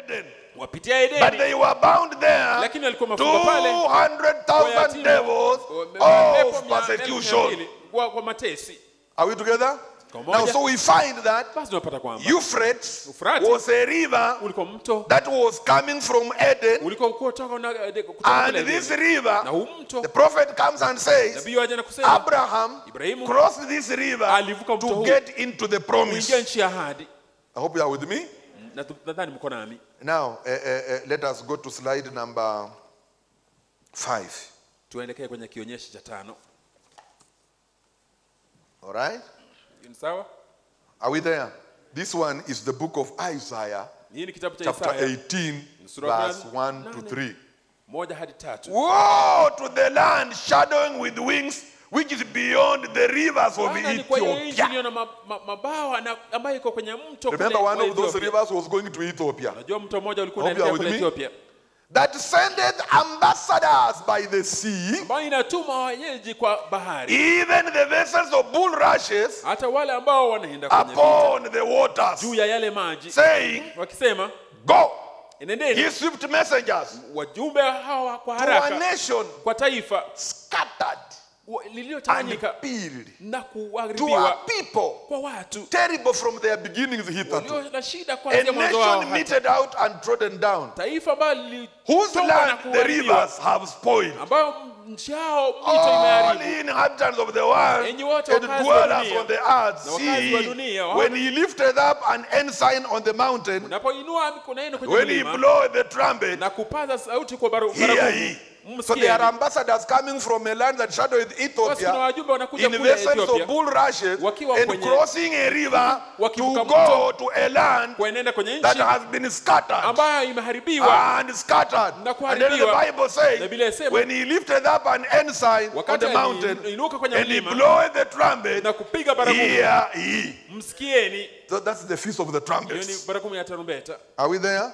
Eden. wapitia Edeni. But they were bound there. Lakini walikuwa mafungwa pale 200,000 devils of persecution. kwa matesi. Are we together? Now, so we find that Euphrates was a river that was coming from Eden, and this river, the prophet comes and says, Abraham crossed this river to get into the promise. I hope you are with me. Now, let us go to slide number 5. All right? Are we there? This one is the book of Isaiah, chapter 18, verse 1 to 3. Woe to the land shadowing with wings, which is beyond the rivers of Ethiopia. Remember, one of those rivers was going to Ethiopia. Hope you are with me? That sendeth ambassadors by the sea, even the vessels of bulrushes upon the waters, saying, go, ye swift messengers to a nation scattered and peeled, to a people terrible from their beginnings hitherto, a nation meted out and trodden down, whose land the rivers have spoiled. All inhabitants of the world and dwellers on the earth, see, when he lifted up an ensign on the mountain, when he blowed the trumpet, hear ye. So there are ambassadors coming from a land that shadowed Ethiopia in vessels of bulrushes and crossing a river to go to a land that has been scattered and scattered. And then the Bible says, when he lifted up an ensign on the mountain and he blowed the trumpet, hear ye. So that's the Feast of the Trumpets. Are we there?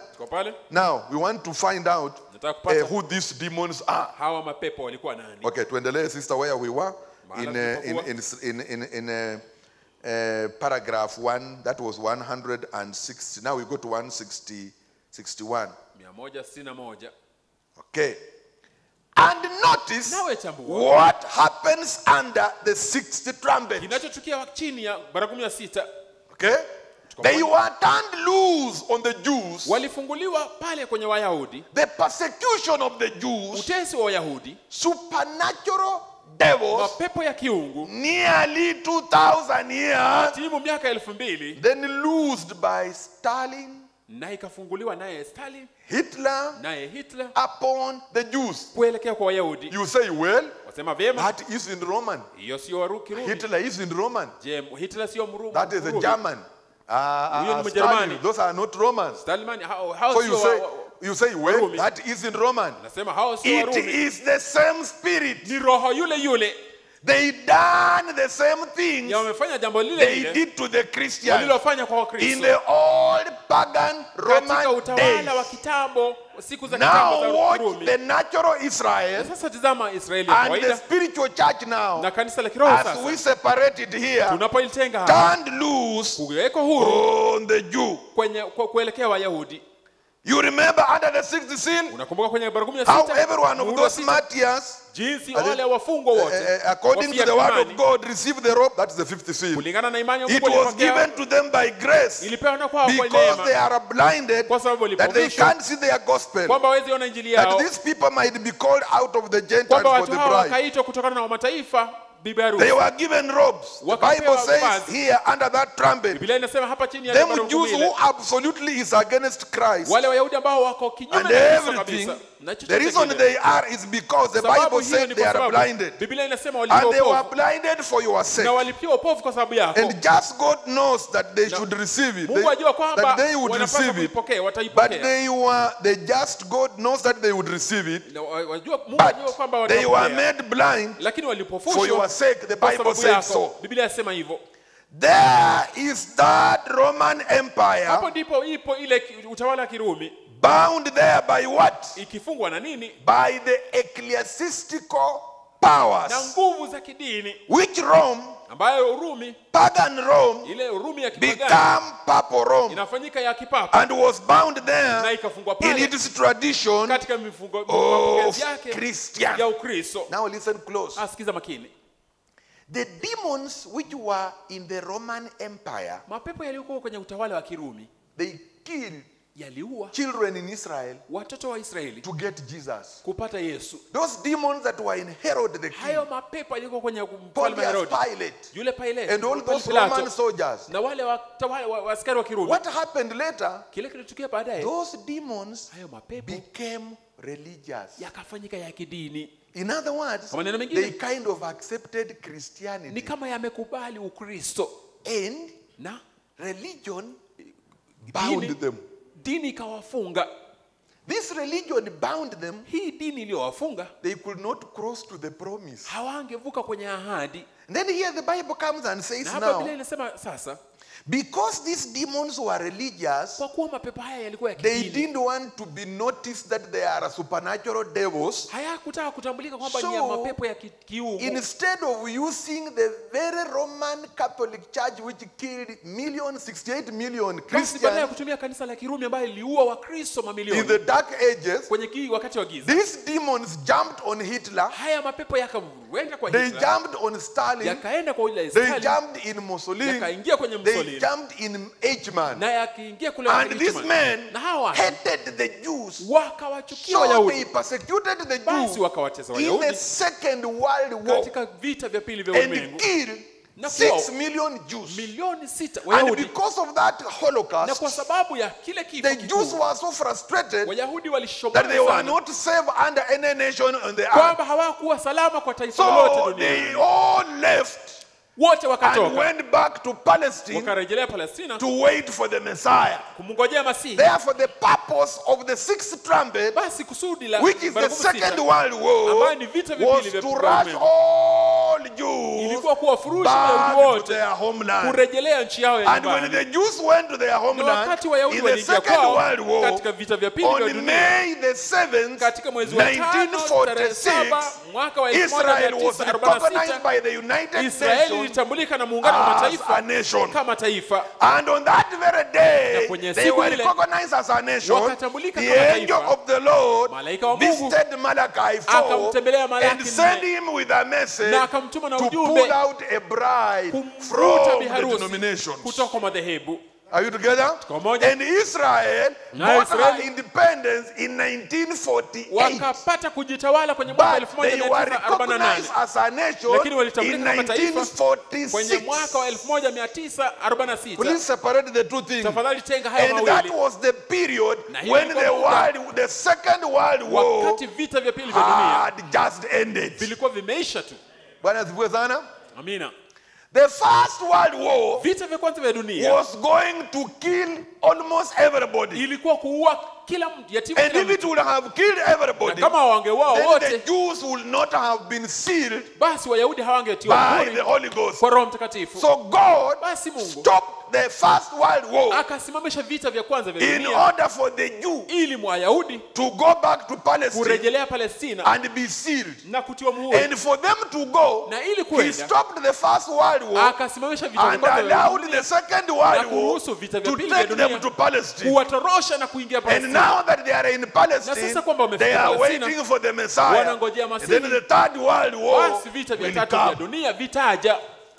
Now, we want to find out who these demons are. Okay, tuendelee, sister, where we were in paragraph 1, that was 160. Now we go to 161. Okay. And notice what happens under the 6th trumpet. Okay? They were turned loose on the Jews. The persecution of the Jews, supernatural devils, nearly 2,000 years, then loosed by Stalin, Hitler, upon the Jews. You say, well, that is in Roman. Hitler is in Roman. That is a German. Stalin, those are not Romans. So you say, well, that is in Roman. It is the same spirit. They done the same things they did to the Christians in the old pagan Roman days. Now watch the natural Israel and the spiritual church now, as we separate it here, turned loose on the Jew. You remember under the 6th seal, how every one of those martyrs, according to the word of God, received the robe. That's the 5th seal. It was given to them by grace because they are blinded that they can't see their gospel, that these people might be called out of the Gentiles for the bride. They were given robes. The Bible says here under that trumpet, them Jews who absolutely is against Christ and everything, the reason they are is because the Bible said they are blinded. And they were blinded for your sake. And just God knows that they should receive it. That they would receive it. But the just God knows that they would receive it. But they were made blind for your sake. The Bible says so. There is that Roman Empire bound there by what? By the ecclesiastical powers, which Rome ambayo Urumi, pagan Rome, ile Urumi ya kipagani, became Papal Rome, inafanyika ya kipapa, and was bound there na ikafungwa pale in its tradition katika mifungo yake Christian. ya Ukristo. Now listen close. Asikiza makini. The demons which were in the Roman Empire, mapepo yaliokuwa kwenye utawala wa Kirumi, they killed yaliua children in Israel watoto wa Israeli to get Jesus. kupata Yesu. Those demons that were in Herod the king, hayo mapepo yaliokuwa kwenye mfalme Herod, Pilate, Pilate, and all those Roman soldiers, na wale askari wa Kirumi. what happened later? Kile kilitukia baadaye, those demons hayo mapepo became religious. yakafanyika ya kidini. In other words, they kind of accepted Christianity. Ni kama yamekubali Ukristo. And na religion bound them. Dini ikawafunga. This religion bound them. Hii dini iliyowafunga, they could not cross to the promise. Hawangevuka kwenye ahadi. And then here the Bible comes and says na now, Biblia inasema sasa, because these demons were religious, kwa kuwa mapepo haya yalikuwa ya they kidini, didn't want to be noticed that they are supernatural devils. Hayakutaka kutambulika kwamba ni mapepo ya kiungu. Instead of using the very Roman Catholic Church which killed 68 million Christians, badala ya kutumia kanisa la Kirumi ambayo liliua Wakristo mamilioni in the dark ages, kwenye wakati wa giza, these demons jumped on Hitler. Haya mapepo yakaenda kwa They Hitler, jumped on Stalin. yakaenda kwa ile They Stalin, jumped in Mussolini. yakaingia kwenye Mussolini. They jumped in Eichmann. Na yakiingia kule and these men na hawa hated the Jews. Wakawachukia So Wayahudi. they persecuted the Basi Jews wakawatesa in Wayahudi the Second World War katika vita vya pili vya and ulimwengu, killed na 6 million Jews. milioni 6 And Wayahudi. because of that Na Holocaust, kwa sababu ya kile kifo the Jews kikuu, were so frustrated Wayahudi that walishobana they were sana not safe under any nation on the earth. kwamba hawakuwa salama kwa taifa lolote So duniani. they all left Wote and wakatoka went back to Palestine wakarejelea Palestina to wait for the Messiah. kumngojea Masihi. Therefore, the purpose of the sixth trumpet, Basi kusudi la which is the baragumu Second sita, World War, ambayo ni vita vya was pili vya to ulimwengu, rush all Jews ilikuwa kuwafurusha back Wayahudi to wote their homeland. kurejelea nchi yao ya And when nyumbani. the Jews went to their Na homeland wakati Wayahudi in the waliingia Second kwao World War, katika vita vya pili vya on dunia, May the 7th, katika mwezi wa 5 tarehe 7 mwaka wa Israel was recognized 1946, by the United Israeli Nations ilitambulika na muungano wa as mataifa a nation. kama taifa. And on that very Na day, kwenye they siku were ile, recognized as a nation. wakatambulika The kama angel taifa. of the Lord Malaika wa Mungu visited Malachi 4 akamtembelea Malaki and sent him with a message na akamtuma na to ujumbe pull out a bride kumvuta from the biharusi denominations. kutoka kwa madhehebu. Are you together? Pamoja. And Israel Na got her Israeli independence in 1948. wakapata kujitawala kwenye mwaka But they were 1948, recognized as a nation lakini in walitambulika kama taifa kwenye mwaka wa 1946. 1946. Please separate the two things. Tafadhali tenga haya And that mawili. was the period Na hiyo when ilikuwa the Second World War Wakati vita vya pili vya dunia had just ended. vilikuwa vimeisha tu. Bwana asifiwe sana. Amina. The First World War Vita vya kwanza vya dunia was going to kill almost everybody. ilikuwa kuua kila mtu, yatima And kila if it mtu. would have killed Na everybody, kama wangeuao then the wote, Jews would not have been sealed basi Wayahudi hawangetiwa by muhuri the Holy Ghost. kwa Roho Mtakatifu. So God Basi Mungu stopped the First World War akasimamisha vita vya kwanza vya in dunia order for the Jew ili Wayahudi to go back to Palestine kurejelea Palestina and be sealed. na kutiwa muhuri. And for them to go, Na ili he kwenda stopped the First World War akasimamisha vita vya and kwanza vya allowed dunia the Second na World War kuruhusu vita vya to pili vya take them dunia to Palestine. kuwatorosha na kuingia And Palestina. now that they are in Na Palestine, sasa kwamba wamefika they are Palestina, waiting for the Messiah. wanangojea And Masihi. then the Third World War Basi vita vya will tatu vya come. dunia vitaja.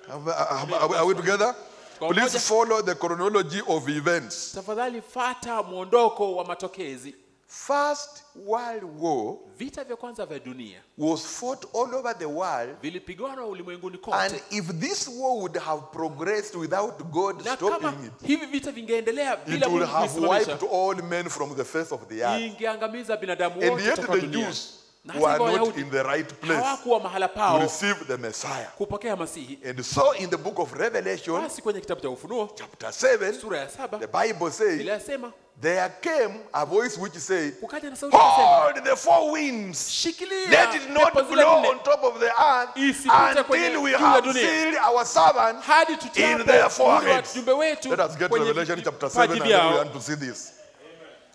Are we together? Kwa Please moja. follow the chronology of events. Tafadhali fata mwondoko wa matokezi. First World War Vita vya kwanza vya dunia was fought all over the world. vilipigana ulimwenguni And kote. if this war would have progressed without God Na kama stopping it, hivi vita vingeendelea bila it would Mungu have kuisimamisha, wiped all men from the face of the earth. ingeangamiza binadamu And wote yet kutoka the dunia. Jews Na were hata not Wayahudi in the right place hawakuwa mahala to pao receive the Messiah. kupokea Masihi. And so in the book of Revelation, Basi kwenye kitabu cha Ufunuo chapter 7, sura ya 7 the Bible says, Biblia inasema there came a voice which said, kukaja na sauti inasema, hold the four winds. shikilia Let it not pepo zile blow nne on top of the earth isipite kwenye until we juu ya have dunia, sealed our servants hadi in tutiapo their muhuri wa foreheads. jumbe wetu Let us get to kwenye Revelation chapter 7 vipaji and then we vyao. want to see this.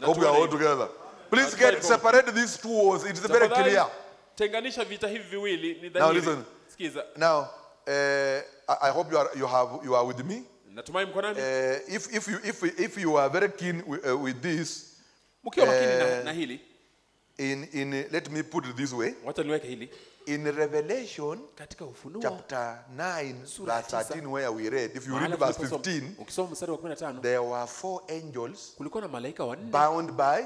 Hope we are all together. Please separate these two wars. It's very Tafadhali, clear. tenganisha vita hivi viwili ni Now dhahiri. listen. Sikiza. Now, I hope you are with me. Natumai mko nami. If you are very keen with this, mkiwa makini na hili, let me put it this way. Wacha niweke hili. In Revelation katika Ufunuo chapter 9 verse 13 where we read, if you read verse 15, ukisoma mstari wa 15, there were 4 angels kulikuwa na malaika wanne bound by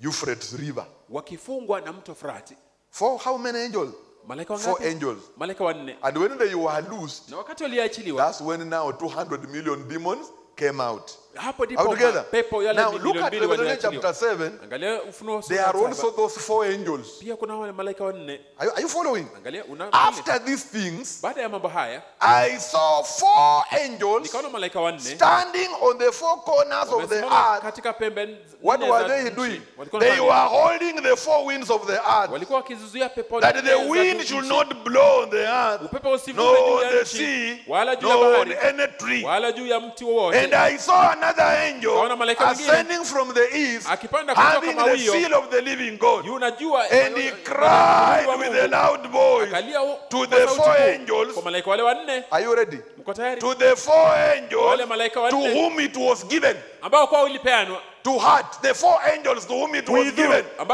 Euphrates river. wakifungwa na mto Frati. How many angels? Malaika wangapi? 4 angels. Malaika wanne. And when they were loosed, na wakati waliachiliwa, that's when now 200 million demons came out. Hapo ndipo pepo yale now look at Revelation chapter 7. Angalia Ufunuo there are also those 4 angels. Pia kuna wale malaika wanne. Are you following? Angalia after these things, baada ya mambo haya, I saw 4 angels nikaona malaika wanne standing on the 4 corners of the earth. Katika pembe. What were they doing? They were holding the 4 winds of the earth, walikuwa wakizuia pepo, that the wind should not blow on the earth, upepo usivume juu ya the nchi, sea, wala juu ya bahari, any tree, wala juu ya mti wowote. And I saw another angel ascending from the east, having the seal of the living God. And he cried with a loud voice to the 4 angels. Are you ready? To the 4 angels to whom it was given. To hurt the 4 angels to whom it was given. To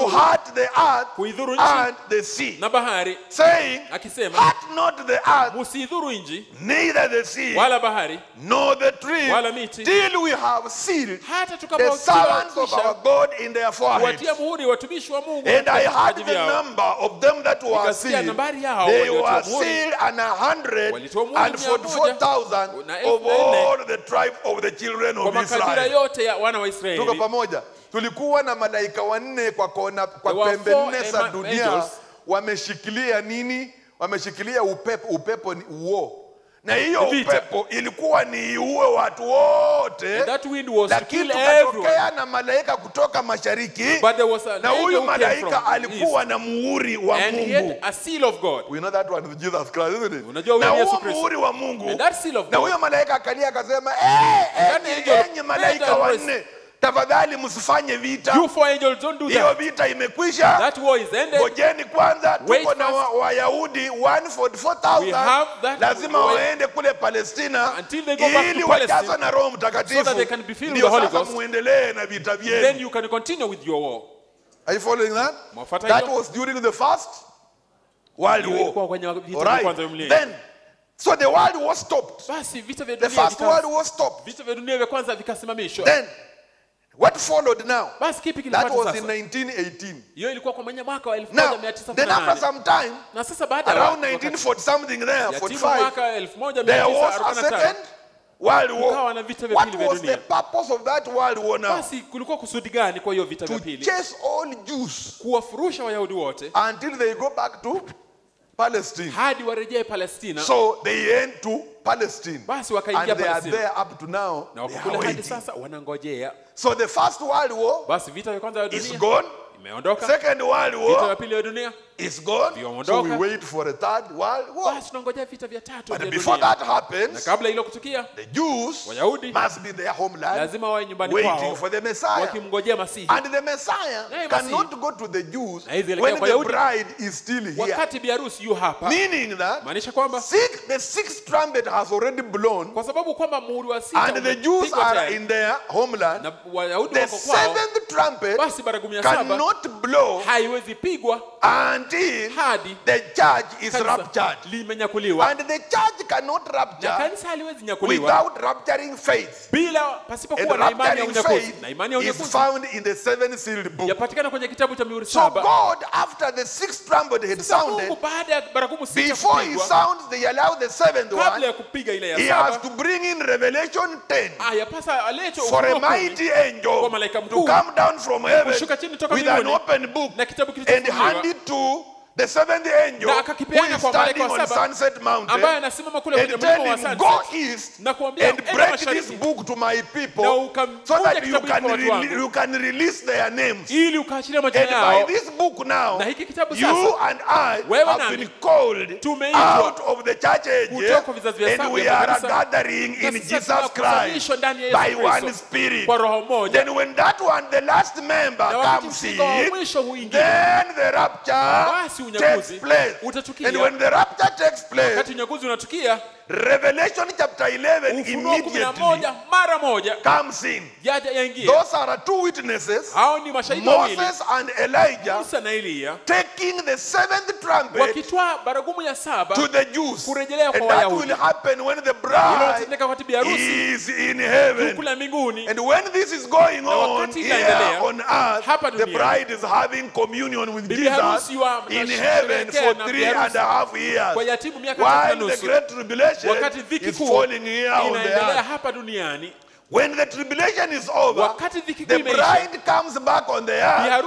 hurt the earth and the sea. Saying, hurt not the earth, neither the sea, nor the tree, till we have sealed the servants of our God in their foreheads. And I heard the number of them that were sealed. They were sealed 144,000 of all the tribe of the children of Israel. Tuko pamoja. Tulikuwa na malaika wanne kwa pembe 4 za dunia, wameshikilia nini? Wameshikilia upepo ni uo. Na hiyo upepo ilikuwa ni uwe watu wote. Lakini tukatokea na malaika kutoka mashariki, na huyu malaika alikuwa na muhuri wa Mungu. We know that one is Jesus Christ, isn't it? Na huo muhuri wa Mungu, na huyo malaika akalia akasema, enyi malaika wanne, tafadhali msifanye vita. Hiyo vita imekwisha. Ngojeni kwanza, tuko na Wayahudi 144,000 lazima waende kule Palestina ili wajazwe na Roho Mtakatifu, ndio sasa muendelee na vita vyenu. Then you can continue with your war. Are you following that? That was during the first World War. Alright. Then so the world was stopped. The first world was stopped. Then what followed now? That was in 1918. Now, then after some time, around 1940 something there, 45, there was a second World War. What was the purpose of that World War now? To chase all Jews until they go back to Palestine. So they went to Palestine, and they are there up to now. They are waiting. So the first World War is gone. Second World War is gone. So we wait for a third World War. But before that happens, the Jews must be in their homeland waiting for the Messiah. And the Messiah cannot go to the Jews when the bride is still here. Meaning that the 6th trumpet has already blown, and the Jews are in their homeland. The 7th trumpet cannot blow until the church is raptured. And the church cannot rapture without rapturing faith. And rapturing faith is found in the 7th sealed book. So God, after the 6th trumpet had sounded, before he sounds, they allow the 7th one, he has to bring in Revelation 10 for a mighty angel to come down from heaven with an open book and hand it to the 7th angel who is standing on Sunset Mountain, and tell him, go east and break this book to my people so that you can release their names. And by this book now, you and I have been called out of the church age, and we are gathering in Jesus Christ by one Spirit. Then when that one, the last member, comes in, then the rapture takes place. And when the rapture takes place, wakati unyakuzi unatukia, Revelation chapter 11 immediately comes in. Those are two witnesses, Moses and Elijah, taking the seventh trumpet to the Jews. And that will happen when the bride is in heaven. And when this is going on here on earth, the bride is having communion with Jesus in heaven for 3.5 years, while the great tribulation is falling here on the earth. When the tribulation is over, the bride comes back on the earth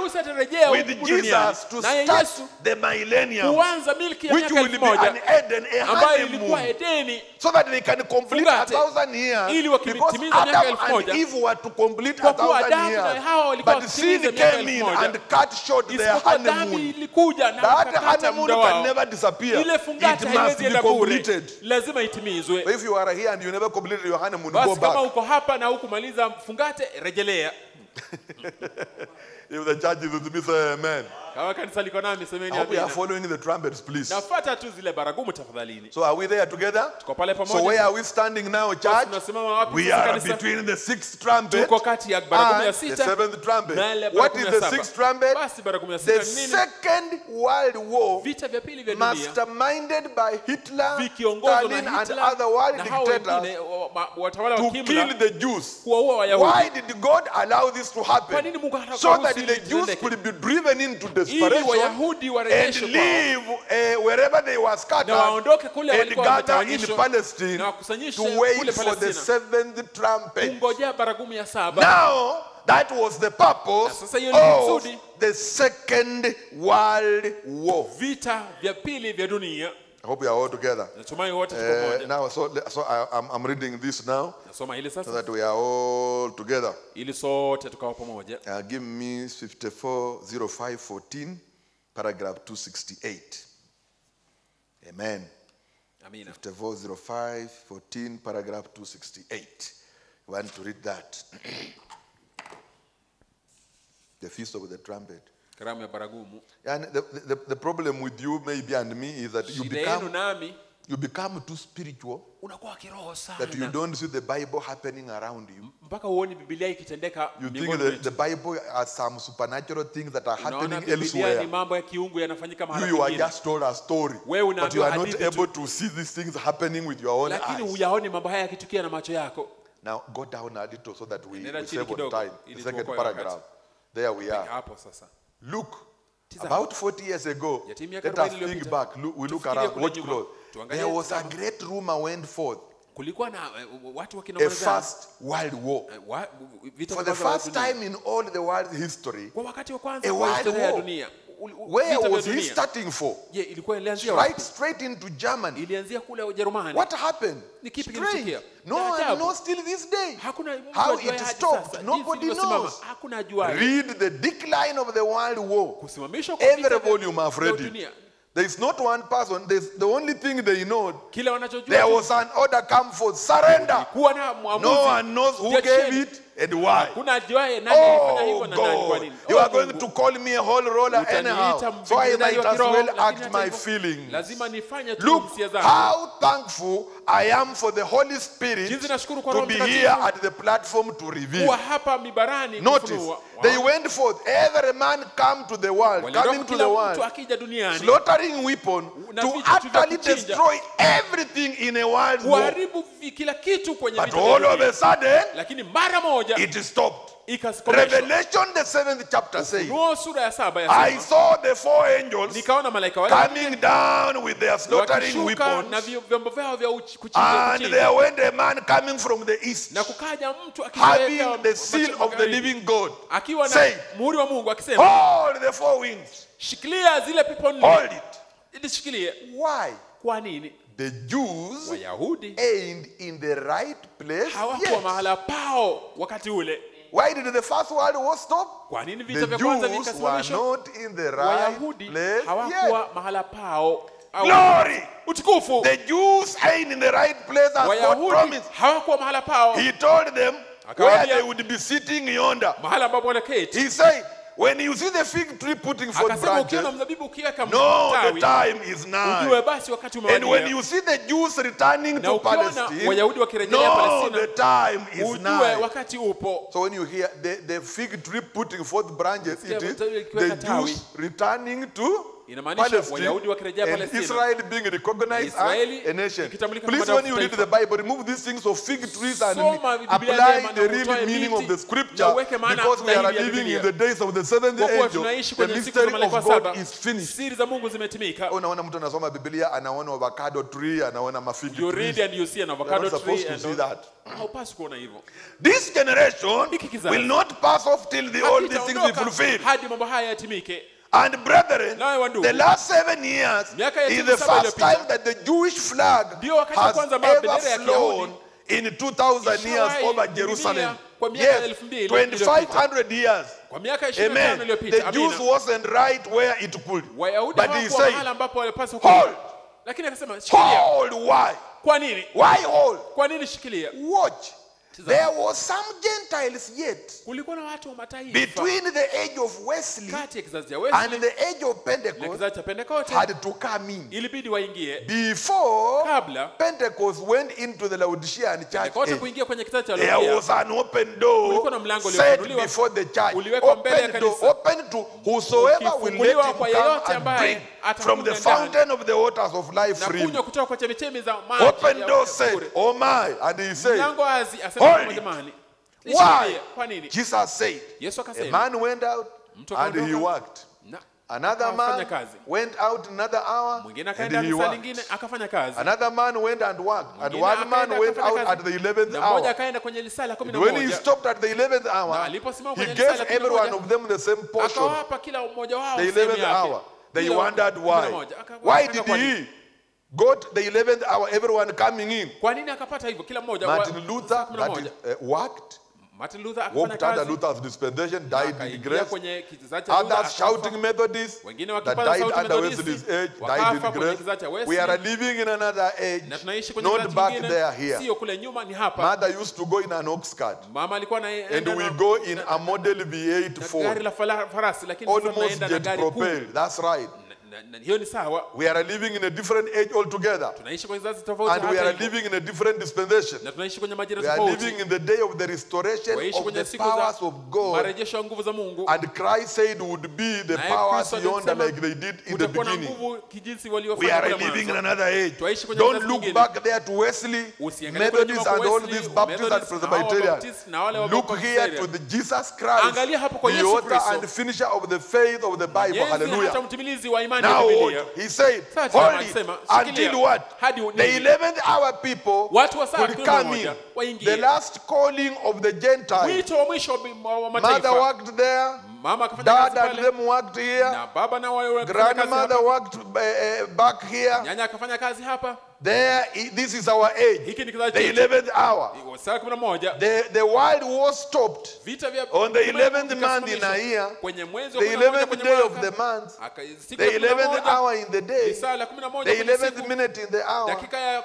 with Jesus to start the millennium, which will be an Eden, a honeymoon, so that they can complete 1,000 years. Because Adam and Eve were to complete 1,000 years, but sin came in and cut short their honeymoon. That honeymoon can never disappear. It must be completed. So if you are here and you never completed your honeymoon, go back. Na hukumaliza fungate rejelea. If the church is with me, say amen. Kama kanisa liko nami semeni amina. I hope we are following the trumpets, please. Nafuata tu zile baragumu tafadhalini. So are we there together? Tuko pale pamoja. So where are we standing now, church? We are between the sixth trumpet tuko kati ya baragumu ya and sita the seventh trumpet. What is the sixth trumpet? Basi baragumu ya sita The Second World War, vita vya pili vya dunia, masterminded by Hitler, Stalin and other world dictators to kill the Jews. Why did God allow this to happen? So that the Jews could be driven into desperation and live wherever they were scattered and gather in Palestine to wait for the seventh trumpet. Now, that was the purpose of the Second World War. I hope we are all together. Now, so I'm reading this now, so that we are all together. Give me 540514, paragraph 268. Amen. 540514, paragraph 268. You want to read that? The Feast of the Trumpet. And the problem with you maybe and me is that you become too spiritual that you don't see the Bible happening around you. You think the Bible has some supernatural things that are happening elsewhere. You are just told a story, but you are not able to see these things happening with your own eyes. Now go down a little so that we save on time. The second paragraph. There we are. Look, about 40 years ago, let us think back, we look around, watch close. There was a great rumor went forth. A first world war. For the first time in all the world's history, a world war. Where was he starting for? Right straight into Germany. What happened? Strange. No one knows till this day how it stopped. Nobody knows. Read the decline of the world war. Every volume I've read it. There is not one person. The only thing they know, there was an order come forth, surrender. No one knows who gave it and why. Oh God, you are going to call me a whole roller anyhow, so I might as well act my feelings. Look how thankful I am for the Holy Spirit to be here at the platform to reveal. Notice, they went forth, every man come to the world, coming to the world, slaughtering weapon to utterly destroy everything in a world war. But all of a sudden, it stopped. Revelation the 7th chapter says, I saw the 4 angels coming down with their slaughtering weapons, and there went a man coming from the east, having the seal of the living God, saying, hold the 4 wings, hold it. Why? The Jews aimed in the right place. Yes. Why did the first world war stop? The Jews were not in the right place yet. Glory! The Jews aimed in the right place as God promised. He told them where they would be sitting yonder. He said, when you see the fig tree putting forth akasema branches, ukiona mzabibu ukiweka no, the matawi time is now. ujue basi wakati And when umewadia. you see the Jews returning Na to ukiona Palestine, Wayahudi wakirejelea no, Palestina, the time is ujue now. wakati upo. So when you hear the fig tree putting forth branches, it is the Jews returning to Palestine and Israel being recognized as a nation. Please, when you read the Bible, remove these things of fig trees and apply the real meaning of the scripture, because we are living in the days of the seventh angel. The mystery of God is finished. Unaona mtu anasoma Biblia anaona avocado tree, anaona mafig trees. You read and you see an avocado tree and see that. haupaswi kuona hivyo. This generation will not pass off till the all these things be fulfilled. Hadi mambo haya yatimike. And brethren, the last 7 years is the first time that the Jewish flag has ever flown in 2,000 years over Jerusalem. Yes, 2,500 years. Amen. The Jews wasn't right where it could. But he said, hold. Hold, why? Why hold? Watch. There was some Gentiles yet between the age of Wesley and the age of Pentecost had to come in before Pentecost went into the Laodicean church. There was an open door set before the church, open to whosoever will let him come and drink from the fountain of the waters of life freely. Open door said, oh my, and he said, why? Jesus said, a man went out and he worked. Another man went out another hour and he worked. Another man went and worked. And one man went out at the 11th hour. And when he stopped at the 11th hour, he gave every one of them the same portion. The 11th hour. They wondered why. Why did he got the 11th hour, everyone coming in? Martin Luther worked. Walked under Luther's dispensation, died in grace. Others shouting Methodists that died under Wesley's age, died in grace. We are living in another age, not back there here. Mother used to go in an ox cart, and we go in a model V8 Ford, almost jet propelled. That's right. We are living in a different age altogether. And we are living in a different dispensation. We are living in the day of the restoration of the powers of God. And Christ said would be the powers yonder like they did in the beginning. We are living in another age. Don't look back there to Wesley, Methodists and all these Baptists and Presbyterians. Look here to the Jesus Christ, the author and finisher of the faith of the Bible. Hallelujah. Now, he said, hold it until what? The 11th hour people will come in. The last calling of the Gentiles. Mother worked there. Dad and them worked here. Grandmother worked back here. There, this is our age. The 11th hour. The world was stopped on the 11th month in a year, the 11th day of the month, the 11th hour in the day, the 11th minute in the hour,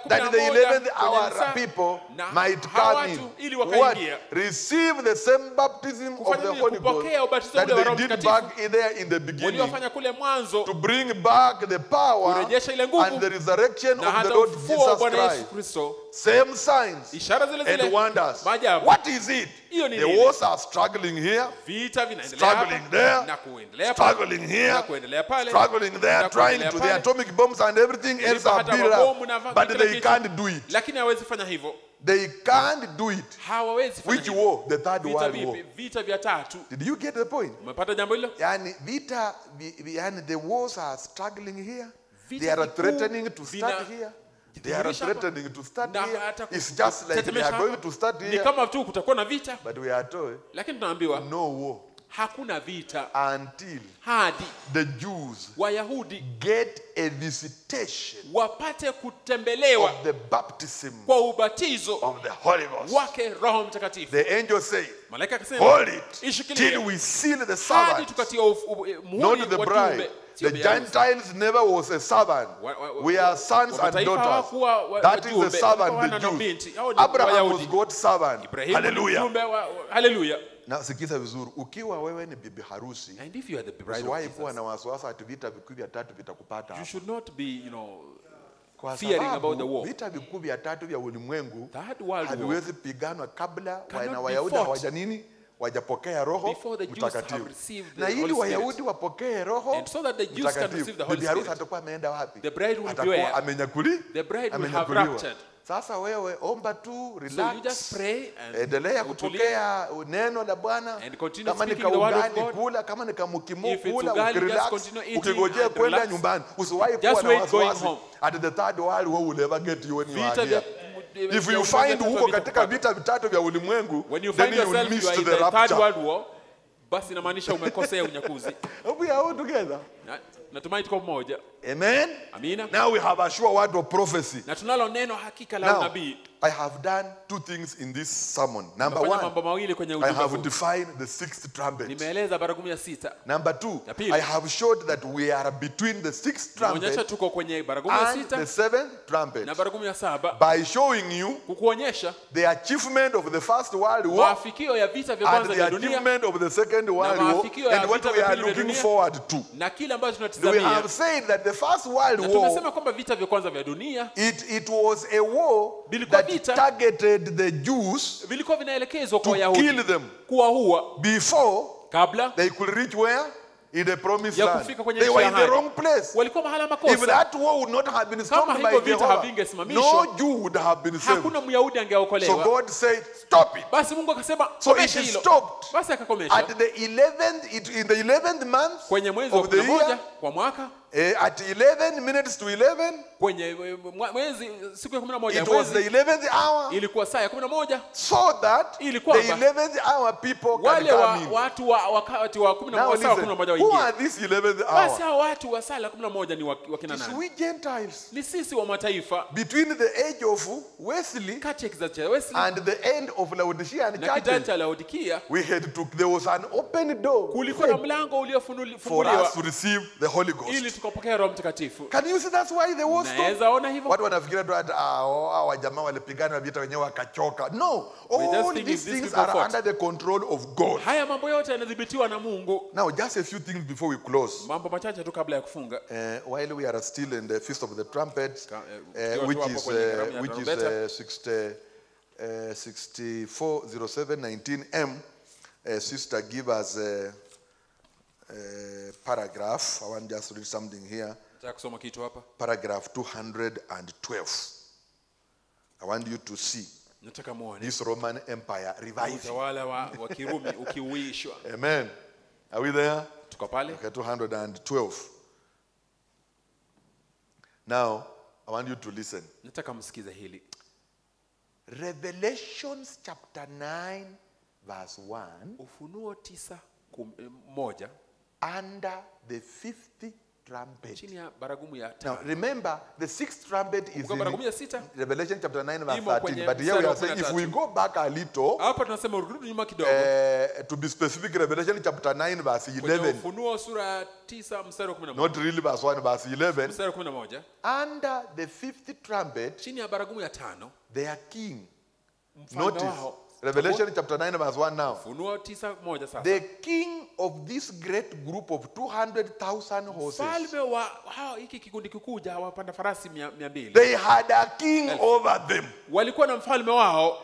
that the 11th hour people might come in. What? Receive the same baptism of the Holy Ghost that they did back there in the beginning, to bring back the power and the resurrection of the Lord Jesus Christ. Same signs and wonders. What is it? The wars are struggling here, struggling there, struggling here, struggling there, trying to the atomic bombs and everything else are built up, but they can't do it. They can't do it. Which war? The Third World War. Did you get the point? The wars are struggling here. They are threatening to start here. They are threatening to start here. It's just like they are going to start here. But we are told no war until the Jews get a visitation of the baptism of the Holy Ghost. The angel said, hold it till we seal the servant, not the bride. The Gentiles never was a servant. We are sons and daughters. That is the servant, the Jews. Abraham was God's servant. Hallelujah. Na sikiza vizuri, ukiwa wewe ni bibi harusi, and if you are the bride of usiwahi kuwa Jesus, na wasiwasi ati vita vikuu vya tatu vitakupata. you should not be, Kwa fearing about the sababu war. vita vikuu vya tatu vya ulimwengu That world war haviwezi piganwa kabla cannot be Wayahudi fought hawaja nini? Wajapokea Roho before the Jews have Mtakatifu. received the Na ili Holy Spirit. Wayahudi wapokee Roho And so that the Jews can receive the Holy bibi harusi Spirit, atakuwa ameenda wapi? the bride will be Atakuwa where? amenyakuliwa. The bride will have raptured. Sasa wewe omba tu, So relax. you just pray and endelea utulie kupokea neno la Bwana. and continue Kama ni speaking the word of kaugali God. kula, kama ni kamukimo If it's kula, ugali, just ukirelax, continue eating ukigojea and kwenda relax. nyumbani. Usiwahi Just kuwa na wait going wasiwasi. home. At the third world war will never get you when you are Vita here. vya- If you find huko katika vita vitatu vya ulimwengu, when you then find you will yourself miss you are in the the third rapture. world war, basi inamaanisha umekosea unyakuzi. We are all together. Natumai tuko pamoja. Amen. Amina. Now we have a sure word of prophecy. Na tunalo neno hakika la Now, unabii. I have done two things in this sermon. Number Nimefanya one, mambo mawili kwenye I ujumbe have huu. defined the sixth trumpet. Nimeeleza baragumu ya 6. Number two, Ya pili. I have showed that we are between the sixth Nimeonyesha trumpet tuko kwenye baragumu ya and the 6 seventh trumpet na baragumu ya 7, by showing you kukuonyesha the achievement of the first world war maafikio ya vita vya and kwanza the vya dunia achievement of the second world war maafikio ya and what vita we vya are pili vya looking dunia. forward to. Na kile ambacho We tunatazamia. have said that the first world Na war, tumesema kwamba vita vya kwanza vya dunia it was a war Vilikuwa that vita. targeted the Jews vilikuwa vinaelekezwa kwa to kill Wayahudi them kuwaua before kabla they could reach where? In the promised ya land. kufika kwenye They nchi were ya in the ahadi. wrong place. Walikuwa mahala If makosa. that war would not have been Kama stopped by hivyo vita Jehovah, havingesimamishwa, no Jew would have been saved. Hakuna Myahudi So angeokolewa. God said, stop it. Basi Mungu akasema So it komesha is hilo. stopped. Basi akakomesha. At the 11th, in the 11th month Kwenye mwezi wa of the 11 year, kwa mwaka, at 11 minutes to 11, kwenye mwezi siku ya 11 ya it was the mwezi 11th hour, ilikuwa saa ya 11, so that the Ili kwamba 11th hour people can wale come in. watu wakati wa 11 Now saa wa listen, 11 who waingie. are these 11th Basi hour? hao watu wa saa la 11 ni wakina It's nani? we Gentiles. Ni sisi wa mataifa. Between the age of Wesley Kati ya kizazi cha Wesley and the end of Laodicean na kizazi churches, cha Laodikia there was an open door kulikuwa na mlango for uliofunguliwa us to receive the Holy Ghost. ili tukapokea Roho Mtakatifu. Can you see that's why the war stopped? Naweza ona hivyo. Watu wanafikiria tu ati hawa jamaa walipigana vita wenyewe wakachoka. No, just all think these these things people are fought. under the control of God. Haya mambo yote yanadhibitiwa na Mungu. Now, just a few things before we close. Mambo machache tu kabla ya kufunga. While we are still in the Feast of the Trumpets, tukiwa which tu hapo is kwenye karamu ya tarumbeta. 640719M, sister, give us a paragraph. I want just to read something here. Nataka kusoma kitu hapa. Paragraph 212. I want you to see Nataka muone this Roman Empire reviving. utawala wa Kirumi ukiuishwa. Amen. Are we there? Tuko pale. Okay, 212. Now, I want you to listen. Nataka msikize hili. Revelations chapter 9 verse 1. Ufunuo 9:1 Under the 50th trumpet. chini ya baragumu ya Now 5. remember, the 6th trumpet is Kumbuka baragumu ya 6 in Revelation chapter 9 verse imo 13. kwenye But here we mstari wa are saying if 13. we go back a little, hapa tunasema urudi nyuma kidogo. to be specific, Revelation chapter 9 verse Kwenye 11. Ufunuo sura ya 9 mstari wa 11. Not really verse 1, verse 11. Mstari wa 11. Under the 50th trumpet, Chini ya baragumu ya 5. their king. Mfalme Notice, wao. Revelation chapter 9 verse 1 now. Ufunuo 9:1 sasa. The king of this great group of 200,000 horses. Mfalme wa hao hiki kikundi kikuja wapanda farasi 200. They had a king over them. Walikuwa na mfalme wao.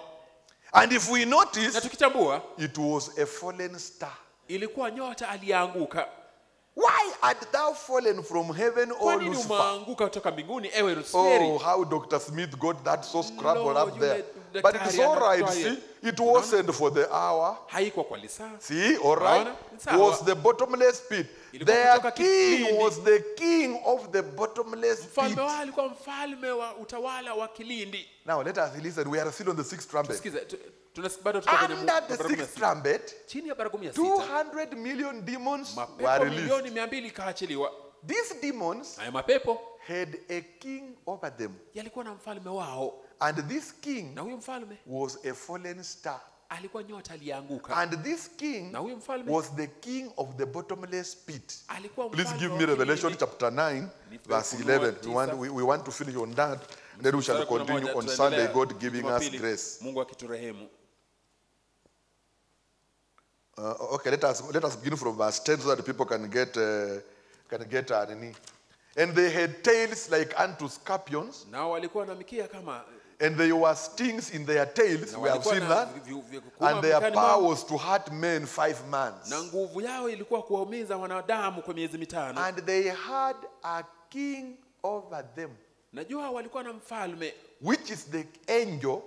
And if we Na notice, tukitambua it was a fallen star. ilikuwa nyota aliyeanguka. Why had thou fallen from heaven, O Kwa nini Lucifer? umeanguka kutoka mbinguni ewe Luciferi? Oh, how Dr. Smith got that so scrabbled Lord, up there. yule But it's all right, daktari see. It wasn't for the hour. Haikuwa kwa lisaa. See, all right. Unaona? It Sawa. was the bottomless pit. Ilikuwa Their kutoka king kilindi. was the king of the bottomless pit. Mfalme wao alikuwa mfalme wa utawala wa kilindi. Now let us listen. We are still on the 6th trumpet. Sikiza, bado tuko kwenye Under the baragumu ya 6th 6. trumpet, Chini ya baragumu ya 6. 200 million demons were Mapepo released. milioni 200 kaachiliwa. These demons Haya mapepo had a king over them. yalikuwa na mfalme wao. And this king Na huyo mfalme was a fallen star. alikuwa nyota aliyeanguka. And this king Na huyo mfalme was the king of the bottomless pit. alikuwa Please mfalme give wa me Revelation kilindi. chapter 9, Nipe verse Ufunuo 11. We want to finish on that. Then we shall Mstari wa 11, continue on tutaendelea Sunday, God giving us Jumapili, grace. Mungu akiturehemu. Okay, let us begin from verse 10 so that people can get and they had tails like unto scorpions. Na walikuwa na mikia kama and there were stings in their tails. We have seen that. And their power was to hurt men 5 months. Na nguvu yao ilikuwa kuwaumiza wanadamu kwa miezi 5. And they had a king over them. Najua walikuwa na mfalme, which is the angel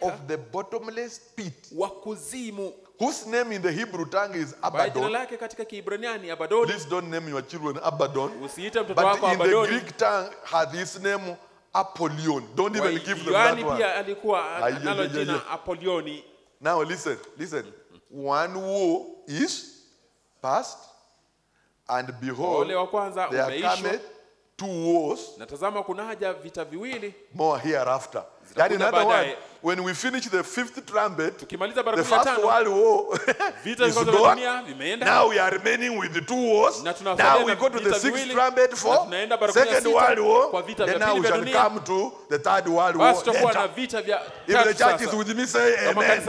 of the bottomless pit, wa kuzimu, whose name in the Hebrew tongue is Abaddon. Please don't name your children Abaddon. But in the Greek tongue had this name Apollyon. Don't even give them that one. Now listen. One war is past, and behold, there are coming 2 wars. Natazama kuna haja vita viwili more hereafter. That in other words, when we finish the 5th trumpet, the First World War is gone. Now we are remaining with the 2 wars. Now we go to the 6th trumpet for 2nd World War. Then now we shall come to the 3rd World War. If the church is with me, say amen.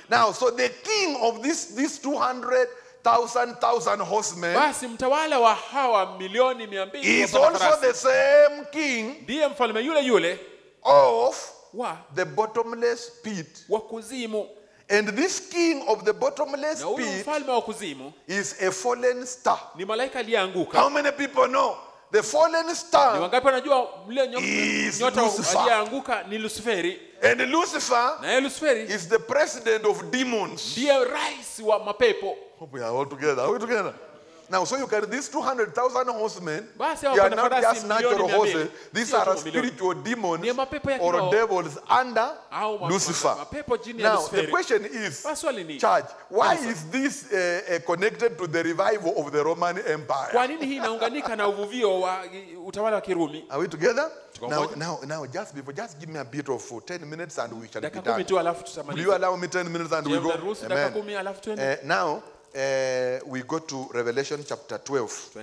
Now, so the king of these 200,000 horsemen is also the same king of the bottomless pit. And this king of the bottomless pit is a fallen star. How many people know the fallen star is Lucifer? And Lucifer is the president of demons. Hope we are all together. Are we together? Now, so you can, these 200,000 horsemen, they are not just natural horses. These are spiritual demons or devils under Lucifer. Now, the question is, church, why is this connected to the revival of the Roman Empire? Are we together? Now, just give me a bit of 10 minutes and we shall be done. Will you allow me 10 minutes and we go? Amen. Now, we go to Revelation chapter 12.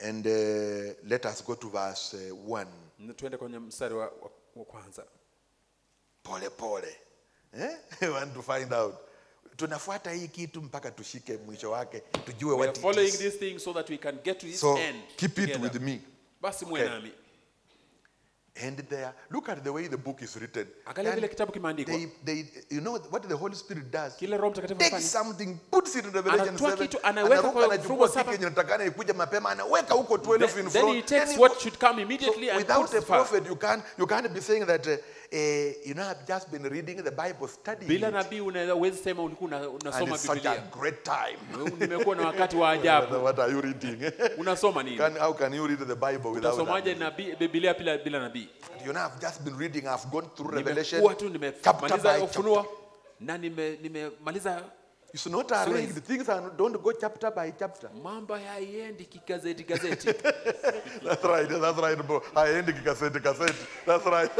And let us go to verse 1. Pole. I want to find out. Tunafuata hii kitu mpaka tushike mwisho wake, tujue what it is. Following this thing so that we can get to its end. So keep it with me. Okay. And there, look at the way the book is written. They, you know what the Holy Spirit does? Takes something, puts it in Revelation 7, then he takes what should come immediately and without a prophet, you can't be saying that, you know, I've just been reading the Bible, studying it. And it's such a great time. What are you reading? How can you read the Bible without that? You know, I've just been reading, I've gone through Revelation chapter by chapter. It's not arranged. Things don't go chapter by chapter. That's right, bro. That's right.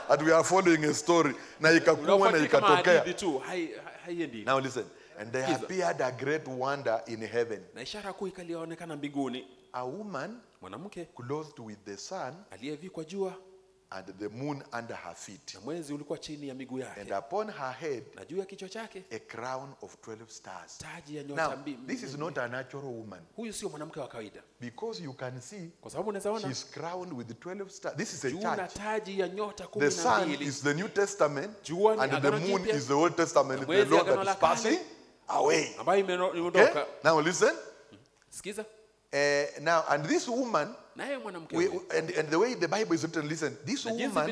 And we are following a story. Now listen. And there appeared a great wonder in heaven. A woman clothed with the sun and the moon under her feet. And upon her head a crown of 12 stars. Now, this is not a natural woman. Because you can see she's crowned with 12 stars. This is a church. The sun is the New Testament and the moon is the Old Testament. The Lord that is passing away. Okay? Now listen. Now, and this woman, and the way the Bible is written, listen, this woman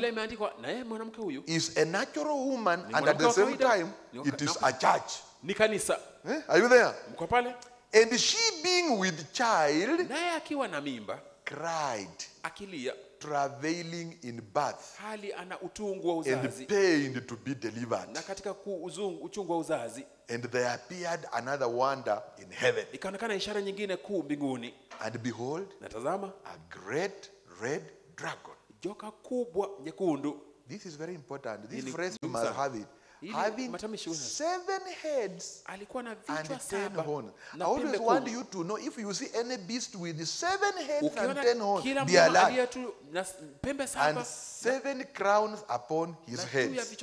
is a natural woman, and at the same time, it is a church. Are you there? And she being with child, cried, travailing in birth, and pained to be delivered. And there appeared another wonder in heaven. And behold, a great red dragon. This is very important. This phrase you must have it. Having 7 heads and 10 horns. I always want you to know, if you see any beast with 7 heads and 10 horns, be alert. And 7 crowns upon his heads.